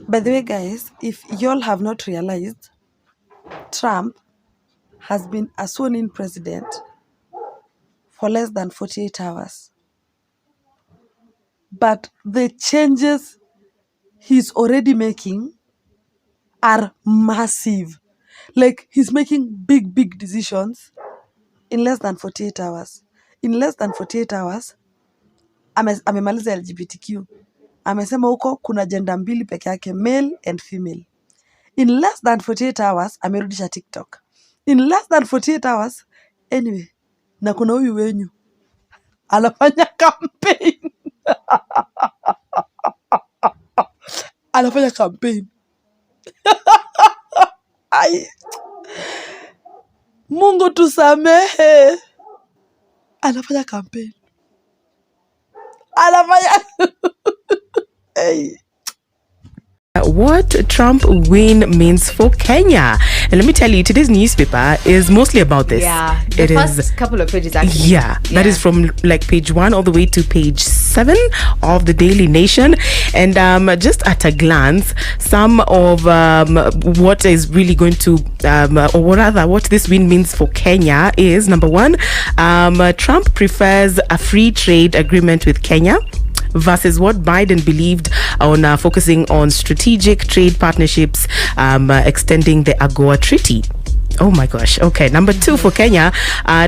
By the way, guys, if y'all have not realized, Trump has been a sworn-in president for less than 48 hours. But the changes he's already making are massive. Like, he's making big decisions in less than 48 hours. In less than 48 hours, amemaliza LGBTQ. Amesema huko kuna gender mbili peke yake, male and female. In less than 48 hours, amerudisha TikTok. In less than 48 hours, anyway, na kuna huyu wenyu anafanya campaign. Anafanya campaign. Ai, Mungu tusamehe. Anafanya campaign. Anafanya hey. What Trump win means for Kenya. And let me tell you, today's newspaper is mostly about this. Yeah, the first couple of pages actually. Yeah, that is from like page 1 all the way to page 7 of the Daily Nation. And just at a glance, some of what is really going to, or rather what this win means for Kenya is, number one, Trump prefers a free trade agreement with Kenya versus what Biden believed on focusing on strategic trade partnerships, extending the AGOA Treaty. Oh my gosh. Okay. Number 2 for Kenya,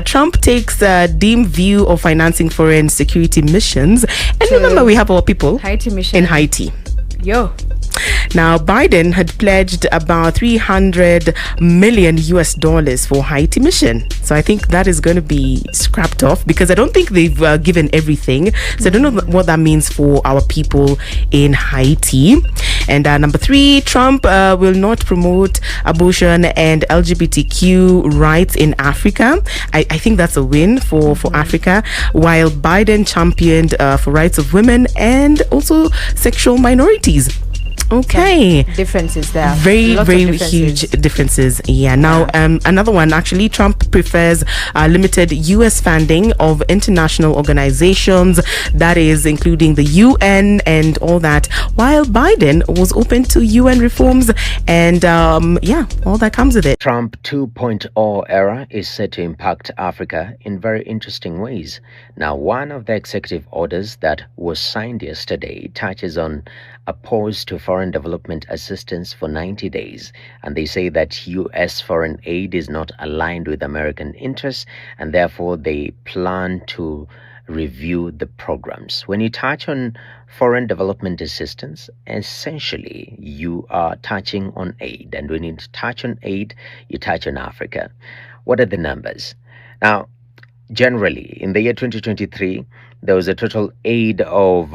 Trump takes a dim view of financing foreign security missions. And remember, we have our people Haiti mission in Haiti. Yo. Now, Biden had pledged about $300 million for Haiti mission. So I think that is going to be scrapped off because I don't think they've given everything. So I don't know what that means for our people in Haiti. And number 3, Trump will not promote abortion and LGBTQ rights in Africa. I think that's a win for Africa, while Biden championed for rights of women and also sexual minorities. Okay. Differences there. Very huge differences. Yeah. Now, another one, actually, Trump prefers limited U.S. funding of international organizations, that is, including the UN and all that, while Biden was open to UN reforms and, all that comes with it. Trump 2.0 era is set to impact Africa in very interesting ways. Now, one of the executive orders that was signed yesterday touches on a pause to foreign development assistance for 90 days. And they say that U.S. foreign aid is not aligned with American interests, and therefore they plan to review the programs. When you touch on foreign development assistance, essentially you are touching on aid. And when you touch on aid, you touch on Africa. What are the numbers? Now, generally, in the year 2023, there was a total aid of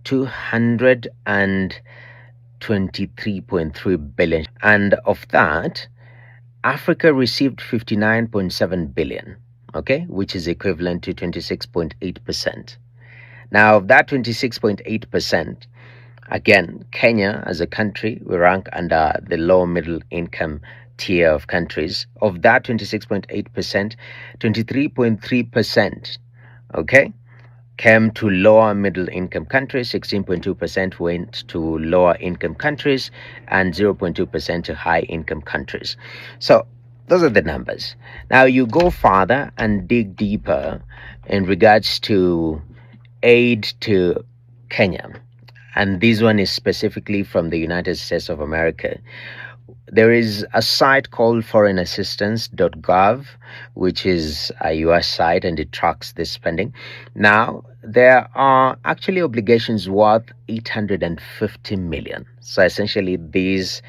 223.3 billion, and of that, Africa received 59.7 billion, okay, which is equivalent to 26.8%. Now, of that 26.8%, again, Kenya as a country, we rank under the low middle income tier of countries. Of that 26.8%, 23.3%, okay, came to lower middle income countries, 16.2% went to lower income countries, and 0.2% to high income countries. So those are the numbers. Now you go further and dig deeper in regards to aid to Kenya. And this one is specifically from the United States of America. There is a site called foreignassistance.gov, which is a US site, and it tracks this spending. Now, there are actually obligations worth 850 million. So essentially, these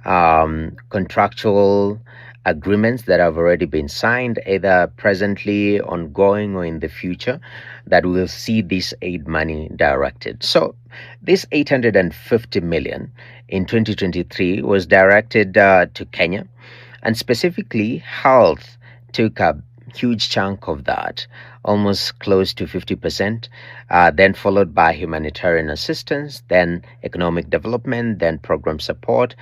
contractual agreements that have already been signed, either presently, ongoing, or in the future, that will see this aid money directed. So this 850 million in 2023 was directed to Kenya, and specifically health took a huge chunk of that, almost close to 50%, then followed by humanitarian assistance, then economic development, then program support,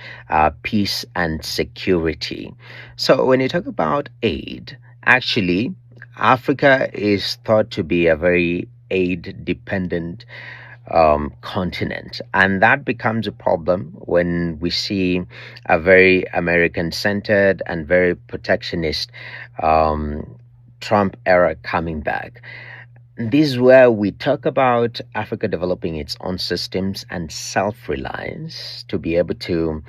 peace and security. So when you talk about aid, actually, Africa is thought to be a very aid-dependent continent. And that becomes a problem when we see a very American centered and very protectionist Trump era coming back. This is where we talk about Africa developing its own systems and self-reliance to be able to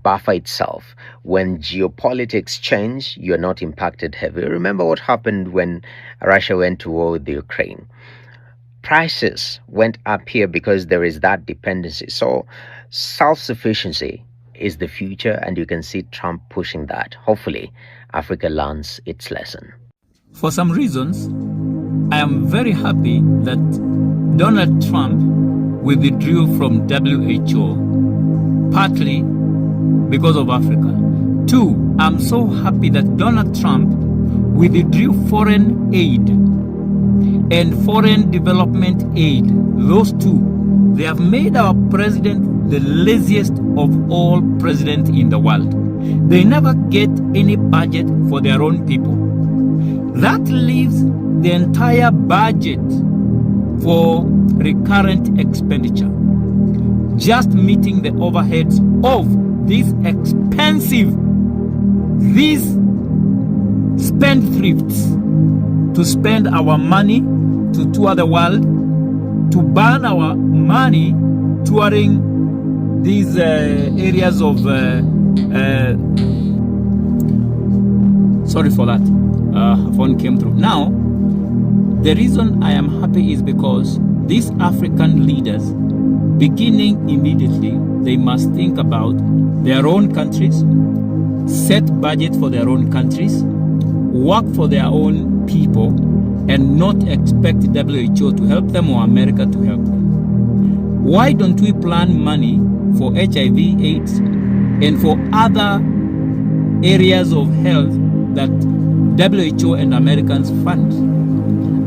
buffer itself. When geopolitics change, you're not impacted heavily. Remember what happened when Russia went to war with the Ukraine. Prices went up here because there is that dependency. So self-sufficiency is the future, and you can see Trump pushing that. Hopefully, Africa learns its lesson. For some reasons, I am very happy that Donald Trump withdrew from WHO, partly because of Africa. Two, I'm so happy that Donald Trump withdrew foreign aid and foreign development aid. Those two, they have made our president the laziest of all presidents in the world. They never get any budget for their own people. That leaves the entire budget for recurrent expenditure, just meeting the overheads of these expensive, these spendthrifts, to spend our money to tour the world, to burn our money touring these areas of sorry for that, phone came through. Now, the reason I am happy is because these African leaders, beginning immediately, they must think about their own countries, set budget for their own countries, work for their own people, and not expect WHO to help them or America to help them. Why don't we plan money for HIV, AIDS, and for other areas of health that WHO and Americans fund?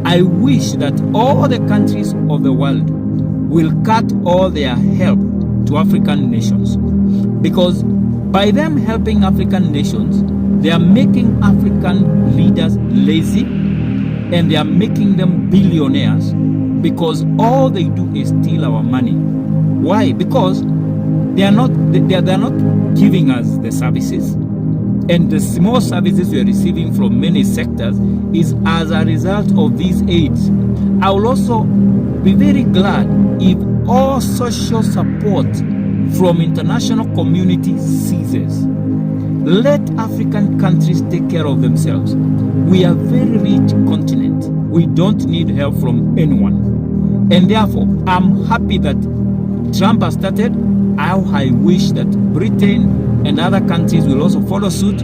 I wish that all the countries of the world will cut all their help to African nations, because by them helping African nations, they are making African leaders lazy, and they are making them billionaires, because all they do is steal our money. Why? Because they are not giving us the services, and the small services we are receiving from many sectors is as a result of these aids. I will also be very glad if all social support from international community ceases. Let African countries take care of themselves. We are a very rich continent. We don't need help from anyone. And therefore, I'm happy that Trump has started. I wish that Britain and other countries will also follow suit,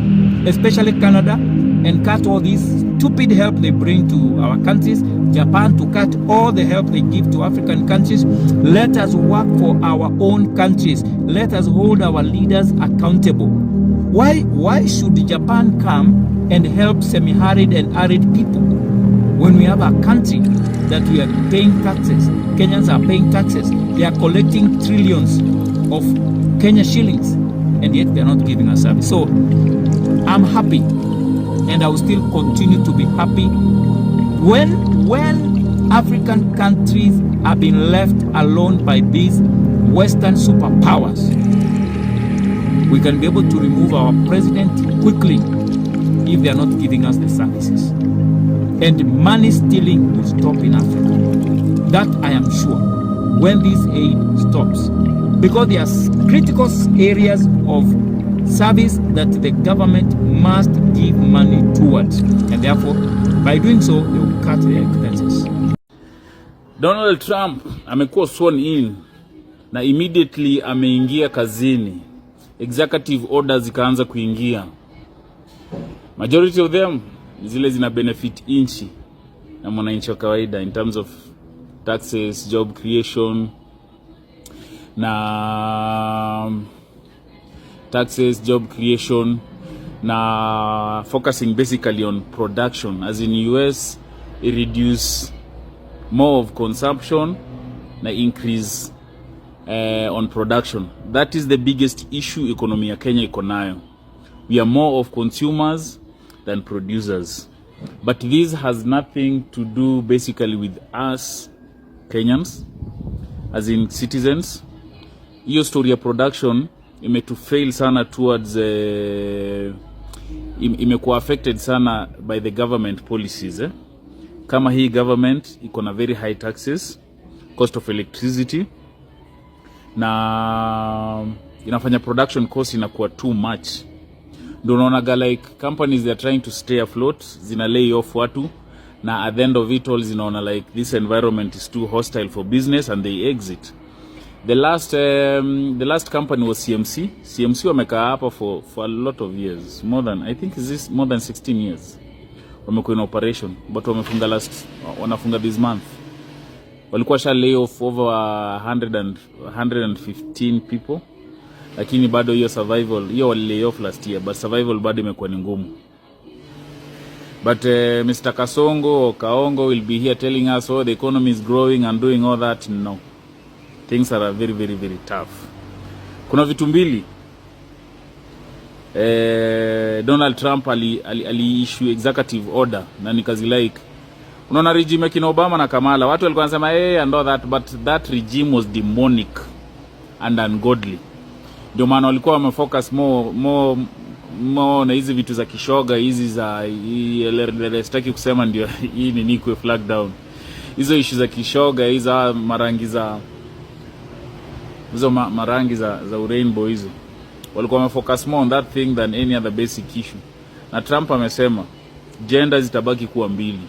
especially Canada, and cut all this stupid help they bring to our countries. Japan to cut all the help they give to African countries. Let us work for our own countries. Let us hold our leaders accountable. Why should Japan come and help semi-arid and arid people when we have a country that we are paying taxes? Kenyans are paying taxes. They are collecting trillions of Kenya shillings, and yet they are not giving us service. So I'm happy, and I will still continue to be happy when African countries are being left alone by these Western superpowers. We can be able to remove our president quickly if they are not giving us the services. And money stealing will stop in Africa. That I am sure, when this aid stops. Because there are critical areas of service that the government must give money towards. And therefore, by doing so, they will cut their expenses. Donald Trump amekuwa sworn in na immediately ameingia kazini. Executive orders zikaanza kuingia. Majority of them zile zina benefit inchi na mwananchi wa kawaida in terms of taxes, job creation, na focusing basically on production. As in US, it reduce more of consumption na increase on production. That is the biggest issue economy ya Kenya iko nayo. We are more of consumers than producers. But this has nothing to do basically with us Kenyans. as in citizens. Hiyo story ya production imetufail sana towards imekuwa affected sana by the government policies. Kama hii government iko na very high taxes, cost of electricity, na inafanya production cost inakuwa too much. Ndio unaona like companies they are trying to stay afloat, zina lay off watu, na at the end of it all zinaona like this environment is too hostile for business and they exit. The last company was CMC. CMC wamekaa hapa for a lot of years, I think is this more than 16 years. Wamekuwa in operation, but wanafunga this month. Walikuwa sha lay off over 115 people, lakini bado hiyo survival, hiyo wali lay off last year, but survival bado imekuwa ni ngumu. But Mr. Kasongo or Kaongo will be here telling us, oh, the economy is growing and doing all that. No. Things are very, very, very tough. Kuna vitu mbili. Donald Trump ali issue executive order na nikazi like. Unaona regime ya kina Obama na Kamala, watu walikuwa wanasema and all that, but that regime was demonic and ungodly. Ndio maana walikuwa wamefocus more na hizi vitu za kishoga, hizi za sitaki kusema ndio hii ni nikwe flag down. Hizo issue za kishoga, hizo marangi za rainbow hizo. Walikuwa wamefocus more on that thing than any other basic issue. Na Trump amesema gender zitabaki kuwa mbili.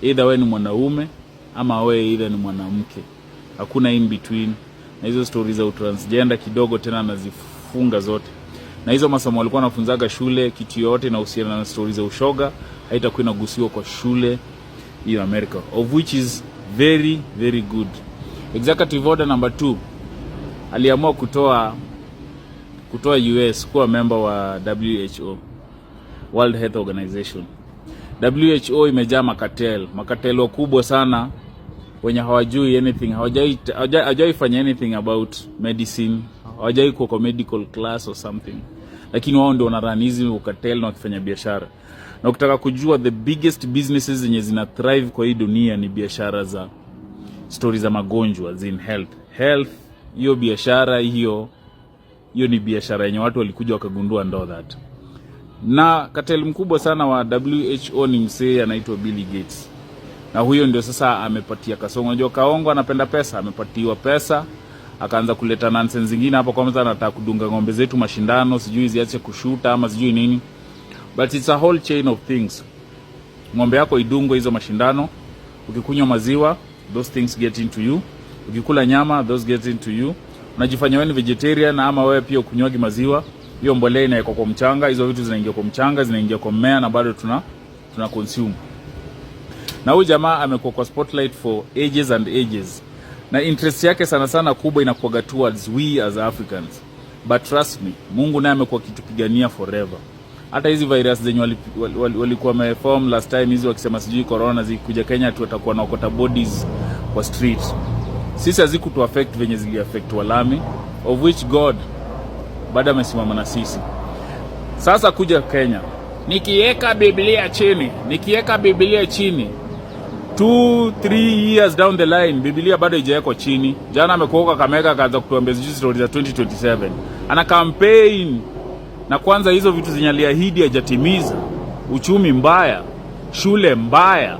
Either wewe ni mwanaume ama wewe either ni mwanamke. Hakuna in between. Na hizo stories za transgender kidogo tena nazifunga zote. Na hizo masomo walikuwa wanafunzaga shule, kitu yote na uhusiana na stories za ushoga haitakuwa inagusiwa kwa shule in America, of which is very, very good. Executive order number 2 aliamua kutoa US kuwa member wa WHO, World Health Organization. WHO imejaa makatel wakubwa sana wenye hawajui anything, hawajai fanya anything about medicine, hawajai kwa medical class or something, lakini wao ndio wanarun hizi ukatel na wakifanya biashara. Na ukitaka kujua the biggest businesses zenye zina thrive kwa hii dunia ni biashara za stories za magonjwa, in health. Hiyo biashara hiyo ni biashara yenye watu walikuja wakagundua ndo that. Na cartel mkubwa sana wa WHO ni msee anaitwa Bill Gates. Na huyo ndio sasa amepatia Kasongo. Unajua Kaongo anapenda pesa, amepatiwa pesa, akaanza kuleta nonsense zingine hapa, kwanza anataka kudunga ng'ombe zetu mashindano, sijui ziache kushuta ama sijui nini. But it's a whole chain of things. Ng'ombe yako idungwe hizo mashindano, ukikunywa maziwa, those things get into you. Ukikula nyama, those get into you. Unajifanya wewe ni vegetarian ama wewe pia ukunywaji maziwa, hiyo mbolea inaekwa kwa mchanga, hizo vitu zinaingia kwa mchanga, zinaingia kwa mmea na bado tuna consume. Na huyu jamaa amekuwa kwa spotlight for ages and ages. Na interest yake sana kubwa inakuwa towards we as Africans. But trust me, Mungu naye amekuwa kitupigania forever. Hata hizi virus zenye walikuwa wameform last time hizi wakisema sijui corona zikuja Kenya tu watakuwa na okota bodies kwa street. Sisi hazikutu affect venye zili affect Walami, of which God bado amesimama na sisi. Sasa kuja Kenya, nikiweka Biblia chini 2-3 years down the line, Biblia bado haijawekwa chini. Jana amekuoka Kamega akaanza kutuambia stories za 2027. Ana campaign na kwanza hizo vitu zinyaliahidi hajatimiza. Uchumi mbaya, shule mbaya,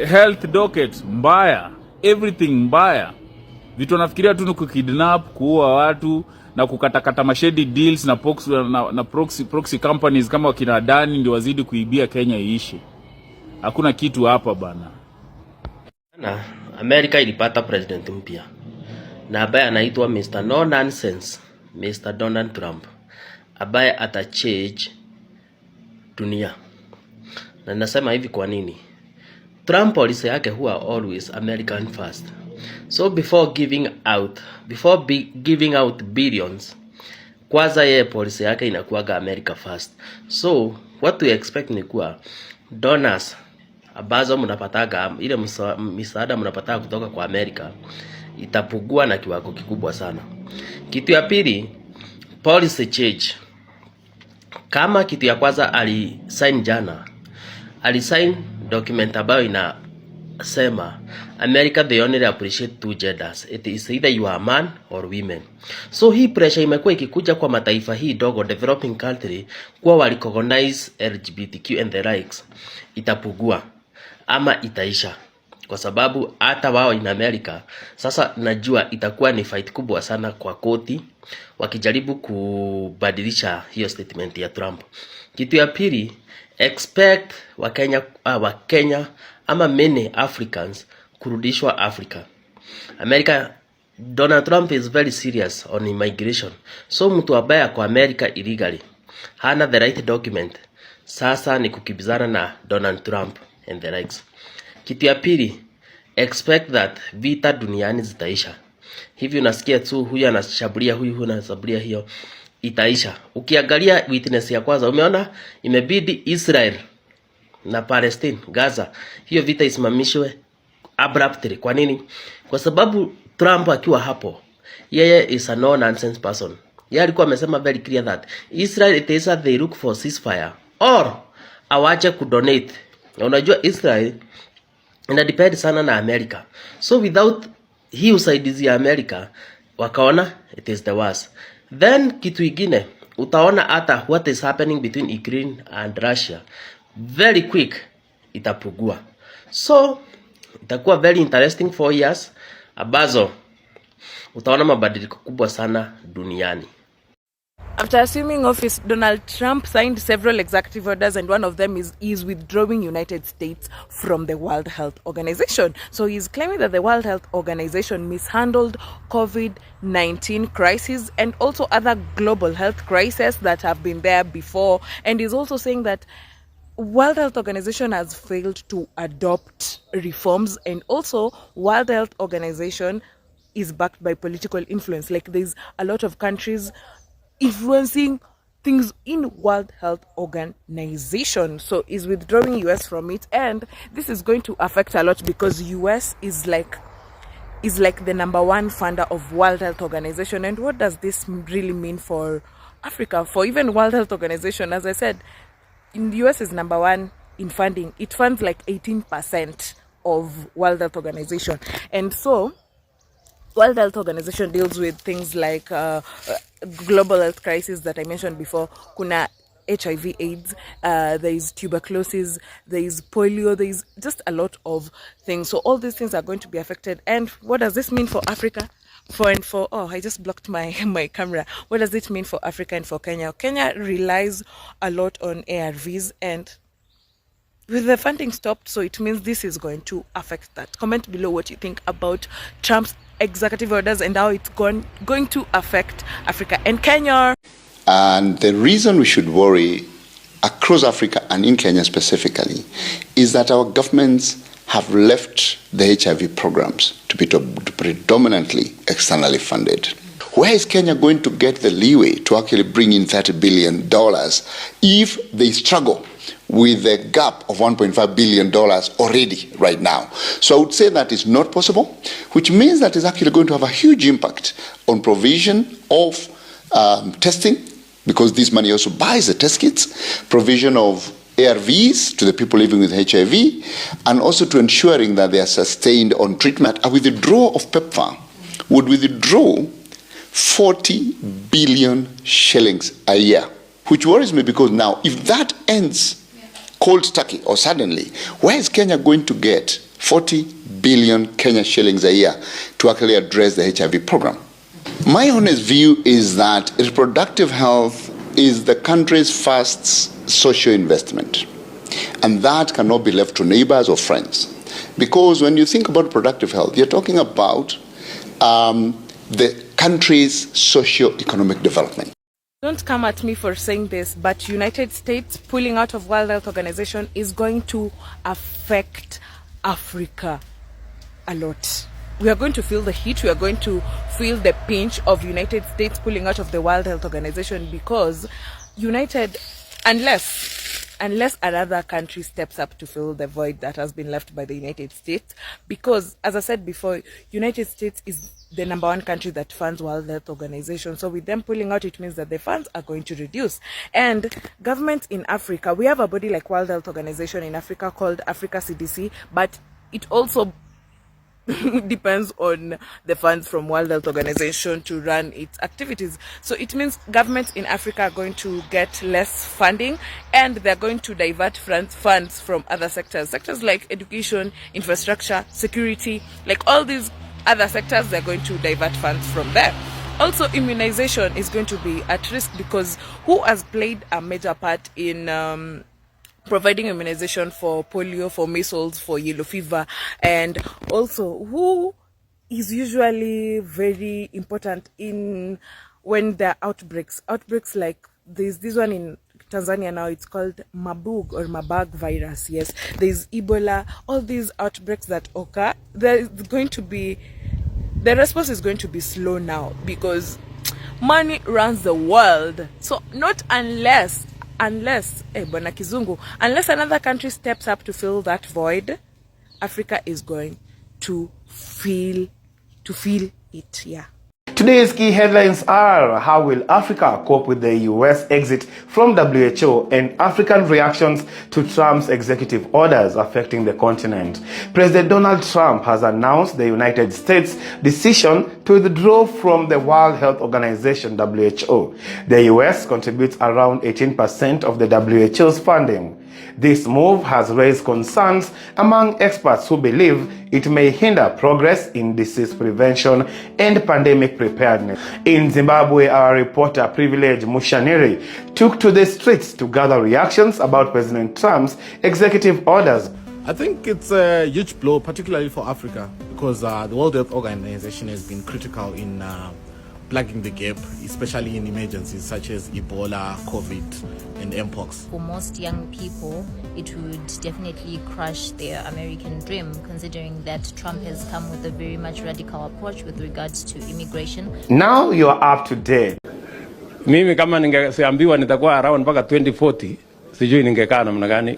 health docket mbaya, everything mbaya. Vitu wanafikiria tu ni kukidnap, kuua watu na kukatakata mashedi deals na proxy companies kama wakina Adani ndio wazidi kuibia Kenya iishi. Hakuna kitu hapa bana. Na Amerika ilipata president mpya na ambaye anaitwa Mr. No Nonsense, Mr. Donald Trump, ambaye atachange dunia. Na nasema hivi kwa nini? Trump policy yake huwa always American first. So before giving out billions, kwanza yeye policy yake inakuwaga America first. So what we expect ni kuwa donors ambazo mnapataga ile misaada mnapata kutoka kwa Amerika itapungua na kiwango kikubwa sana. Kitu ya pili, policy change. Kama kitu ya kwanza alisign jana, alisign document ambayo sema America they only appreciate two genders. It is either you are a man or women. So hii pressure imekuwa ikikuja kwa mataifa hii dogo developing country kuwa walicognize LGBTQ and the likes, itapugua ama itaisha, kwa sababu hata wao in America sasa najua itakuwa ni fight kubwa sana kwa koti wakijaribu kubadilisha hiyo statement ya Trump. Kitu ya pili, expect Wakenya ama many Africans kurudishwa Africa. America, Donald Trump is very serious on immigration. So mtu ambaye kwa America illegally hana the right document, sasa ni kukibizana na Donald Trump and the likes. Kitu ya pili, expect that vita duniani zitaisha. Hivi unasikia tu huyu anashambulia huyu anashambulia, hiyo itaisha. Ukiangalia witness ya kwanza umeona imebidi Israel na Palestine Gaza hiyo vita isimamishwe abruptly. Kwa nini? Kwa sababu Trump akiwa hapo, yeye is a no nonsense person. Yeye alikuwa amesema very clear that Israel it is that they look for ceasefire or awache kudonate. Na unajua Israel ina depend sana na America. So without hii usaidizi ya America wakaona it is the worst. Then kitu ingine utaona hata what is happening between Ukraine and Russia very quick itapugua. So itakuwa very interesting 4 years ambazo utaona mabadiliko kubwa sana duniani. After assuming office, Donald Trump signed several executive orders, and one of them is withdrawing United States from the World Health Organization. So he's claiming that the World Health Organization mishandled COVID-19 crisis and also other global health crises that have been there before. And he's also saying that World Health Organization has failed to adopt reforms, and also World Health Organization is backed by political influence. Like there's a lot of countries influencing things in World Health Organization. So is withdrawing US from it, and this is going to affect a lot because US is like the number one funder of World Health Organization. And what does this really mean for Africa? For even World Health Organization, as I said, in the US is number one in funding. It funds like 18% of World Health Organization. And so World Health Organization deals with things like global health crisis that I mentioned before. Kuna HIV, AIDS, there is tuberculosis, there is polio, there is just a lot of things. So all these things are going to be affected. And what does this mean for Africa? I just blocked my camera. What does it mean for Africa and for Kenya? Kenya relies a lot on ARVs, and with the funding stopped, so it means this is going to affect that. Comment below what you think about Trump's executive orders and how it's going to affect Africa and Kenya. And the reason we should worry across Africa and in Kenya specifically is that our governments have left the HIV programs to be predominantly externally funded. Where is Kenya going to get the leeway to actually bring in $30 billion if they struggle with a gap of $1.5 billion already right now? So I would say that is not possible, which means that it's actually going to have a huge impact on provision of testing, because this money also buys the test kits, provision of ARVs to the people living with HIV, and also to ensuring that they are sustained on treatment. A withdrawal of PEPFAR would withdraw 40 billion shillings a year, which worries me, because now if that ends cold turkey or suddenly, where is Kenya going to get 40 billion Kenya shillings a year to actually address the HIV program? My honest view is that reproductive health is the country's first social investment, and that cannot be left to neighbors or friends. Because when you think about reproductive health, you're talking about the country's socio-economic development. Don't come at me for saying this, but United States pulling out of World Health Organization is going to affect Africa a lot. We are going to feel the heat. We are going to feel the pinch of United States pulling out of the World Health Organization, because unless another country steps up to fill the void that has been left by the United States, because as I said before, United States is the number one country that funds World Health Organization. So with them pulling out, it means that the funds are going to reduce. And governments in Africa, we have a body like World Health Organization in Africa called Africa CDC, but it also depends on the funds from World Health Organization to run its activities. So it means governments in Africa are going to get less funding, and they're going to divert funds from other sectors like education, infrastructure, security, like all these other sectors. They're going to divert funds from there. Also, immunization is going to be at risk, because who has played a major part in providing immunization for polio, for measles, for yellow fever, and also who is usually very important in when there are outbreaks like there's this one in Tanzania now, it's called Marburg virus. Yes, there's Ebola. All these outbreaks that occur, the response is going to be slow now, because money runs the world. So not unless Bwana Kizungu, unless another country steps up to fill that void, Africa is going to feel it. Yeah. Today's key headlines are: how will Africa cope with the US exit from WHO, and African reactions to Trump's executive orders affecting the continent. President Donald Trump has announced the United States' decision to withdraw from the World Health Organization, WHO. The US contributes around 18% of the WHO's funding. This move has raised concerns among experts who believe it may hinder progress in disease prevention and pandemic preparedness. In Zimbabwe, our reporter Privilege Mushaniri took to the streets to gather reactions about President Trump's executive orders. I think it's a huge blow, particularly for Africa, because the World Health Organization has been critical in plugging the gap, especially in emergencies such as Ebola, COVID, and Mpox. For most young people, it would definitely crush their American dream, considering that Trump has come with a very much radical approach with regards to immigration. Now you are up to date. Mimi kama ningeambiwa nitakuwa around mpaka 2040, sijui ningekaa namna gani.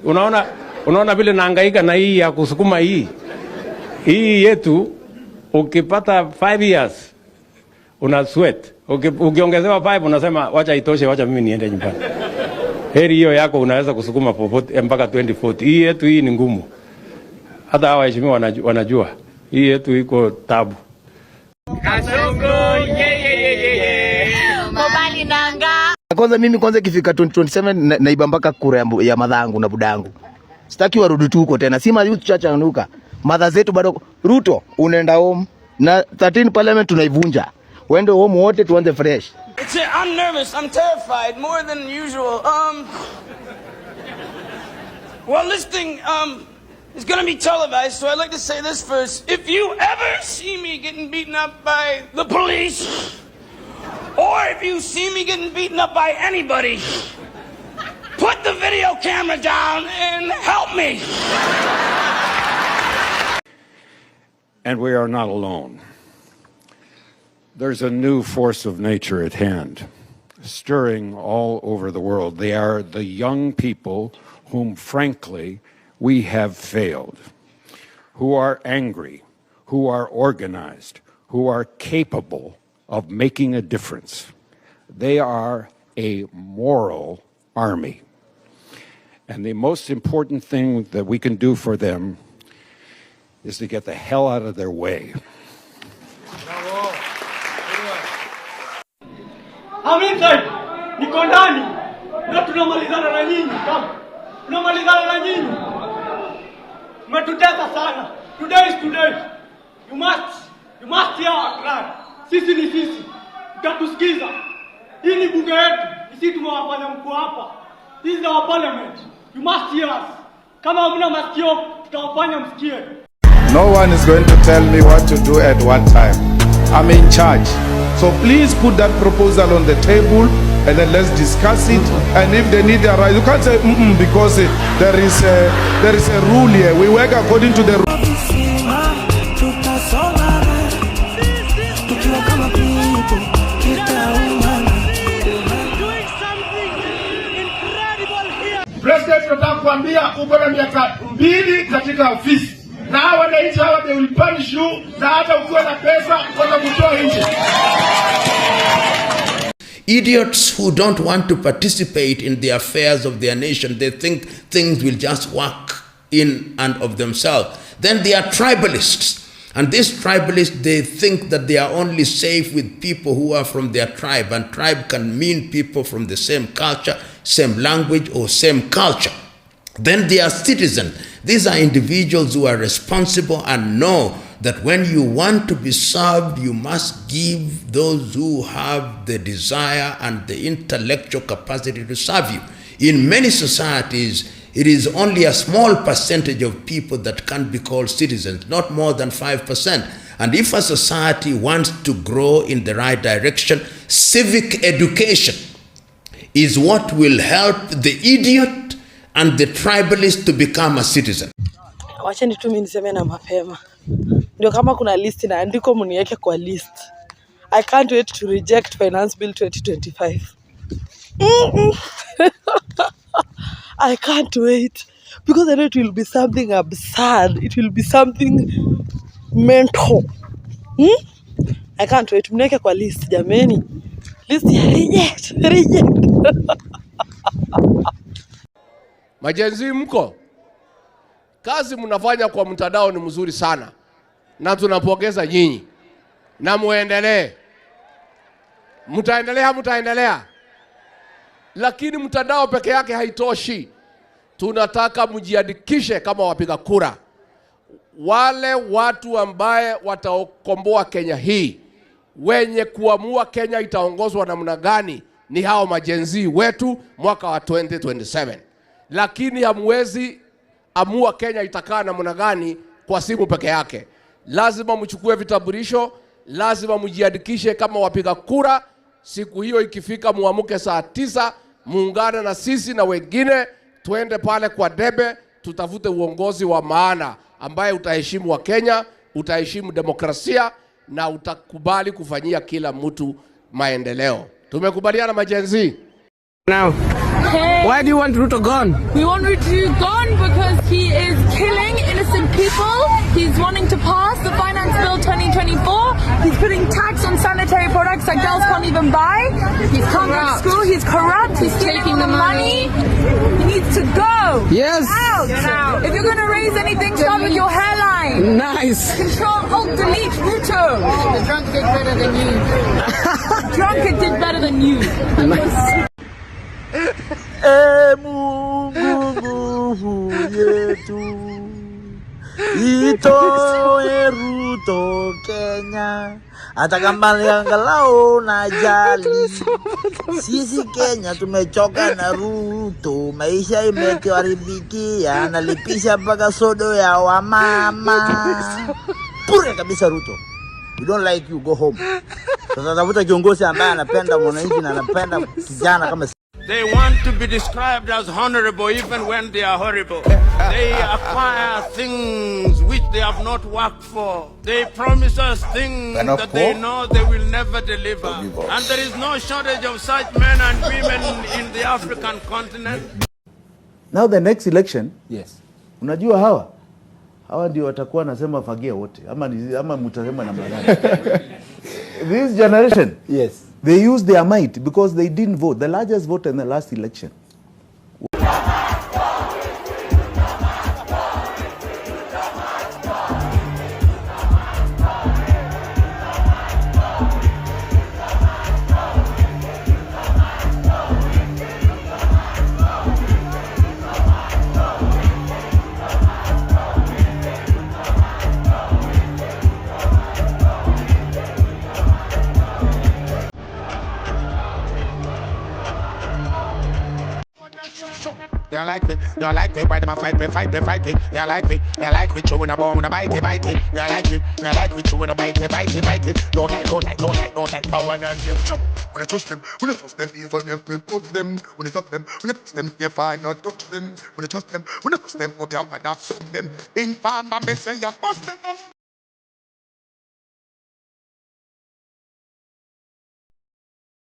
Unaona vile nahangaika na hii ya kusukuma hii yetu, ukipata 5 years una sweat. Ukiongezewa 5 unasema wacha itoshe, wacha mimi niende nyumbani. Heri hiyo yako unaweza kusukuma popote mpaka 2040. Hii yetu hii ni ngumu. Hata hawa waheshimiwa wanajua. Hii yetu iko tabu. Kasongo Mobali nanga. Kwanza ikifika 2027 naiba mpaka kura ya madhangu na budangu. Sitaki warudi tu huko tena. Sima youth chacha anuka. Madha zetu bado Ruto unaenda home na 13 parliament tunaivunja. Wende home wote tuanze fresh. I'm nervous. I'm terrified more than usual. Well, this thing is going to be televised, so I'd like to say this first. If you ever see me getting beaten up by the police, or if you see me getting beaten up by anybody, put the video camera down and help me. And we are not alone. There's a new force of nature at hand, stirring all over the world. They are the young people whom, frankly, we have failed, who are angry, who are organized, who are capable of making a difference. They are a moral army. And the most important thing that we can do for them is to get the hell out of their way. I'm inside. Niko ndani. Na tunamalizana na nyinyi. Tunamalizana na nyinyi. Mmetutesa sana. Today is today. You must hear our cry. Sisi ni sisi. Mtatusikiza. Hii ni bunge yetu. Sisi tumewafanya mko hapa. This is our parliament. You must hear us. Kama hamna masikio, tutawafanya msikie. No one is going to tell me what to do at one time. I'm in charge. So please put that proposal on the table and then let's discuss it. And if they need a right, you can't say because there is a rule here. We work according to the rule. President, tunataka kuambia uko na miaka 2 katika ofisi. Na wananchi hawa they will punish you, na hata ukiwa na pesa watakutoa nje. Idiots who don't want to participate in the affairs of their nation, they think things will just work in and of themselves. Then they are tribalists. And these tribalists, they think that they are only safe with people who are from their tribe. And tribe can mean people from the same culture, same language, or same culture. Then they are citizens. These are individuals who are responsible and know that when you want to be served, you must give those who have the desire and the intellectual capacity to serve you. In many societies, it is only a small percentage of people that can be called citizens, not more than 5%. And if a society wants to grow in the right direction, civic education is what will help the idiot and the tribalist to become a citizen. Wacheni tu mimi niseme na mapema. Ndio kama kuna list na andiko mniweke kwa list. I can't wait to reject Finance Bill 2025. I can't wait because I know it will be something absurd. It will be something mental. I can't wait. Mniweke kwa list jameni. List ya reject. Majenzi mko? Kazi mnafanya kwa mtandao ni mzuri sana. Na tunapongeza nyinyi. Na muendelee. Mtaendelea. Lakini mtandao peke yake haitoshi. Tunataka mjiandikishe kama wapiga kura. Wale watu ambaye watakomboa Kenya hii, wenye kuamua Kenya itaongozwa namna gani, ni hao majenzi wetu mwaka wa 2027. Lakini hamwezi amua Kenya itakaa namna gani kwa simu peke yake. Lazima mchukue vitambulisho, lazima mjiandikishe kama wapiga kura. Siku hiyo ikifika muamuke saa 9, muungane na sisi na wengine, tuende pale kwa debe, tutafute uongozi wa maana ambaye utaheshimu wa Kenya, utaheshimu demokrasia na utakubali kufanyia kila mtu maendeleo. Tumekubaliana majenzi? Now, why do you want Ruto gone? We want Ruto gone because he is killing innocent people. He's wanting to pass the Finance Bill 2024. He's putting tax on sanitary products that girls can't even buy. He can't go to school. He's corrupt. He's taking the money. He needs to go. Yes. Out. If you're going to raise anything, start with your hairline. Nice. Control, Alt, Delete, Ruto. The drunk did better than you. Drunkard did better than you. Nice. Mungu yetu itoe Ruto Kenya, hata kama angalau na jali. Sisi Kenya tumechoka na Ruto, maisha imetuharibikia, analipisha mpaka sodo ya wamama. Pure kabisa Ruto. We don't like you, go home. Sasa tafuta kiongozi ambaye anapenda mwananchi na anapenda kijana kama. They want to be described as honorable even when they are horrible. They acquire things which they have not worked for. They promise us things that they know they will never deliver. And there is no shortage of such men and women in the African continent. Now the next election, yes. Unajua hawa ndio watakuwa nasema fagia wote ama mtasema namna gani? This generation, yes, they use their might because they didn't vote. The largest vote in the last election. You like me, why them a fight me, You like me, chewing a bone, a bite it. You like me, chewing a bite it. Don't like power and you jump. When you trust them, even if you put them. When you touch them, you find not touch them. When you trust them, up your mind, them. In farm, I'm missing your bust them.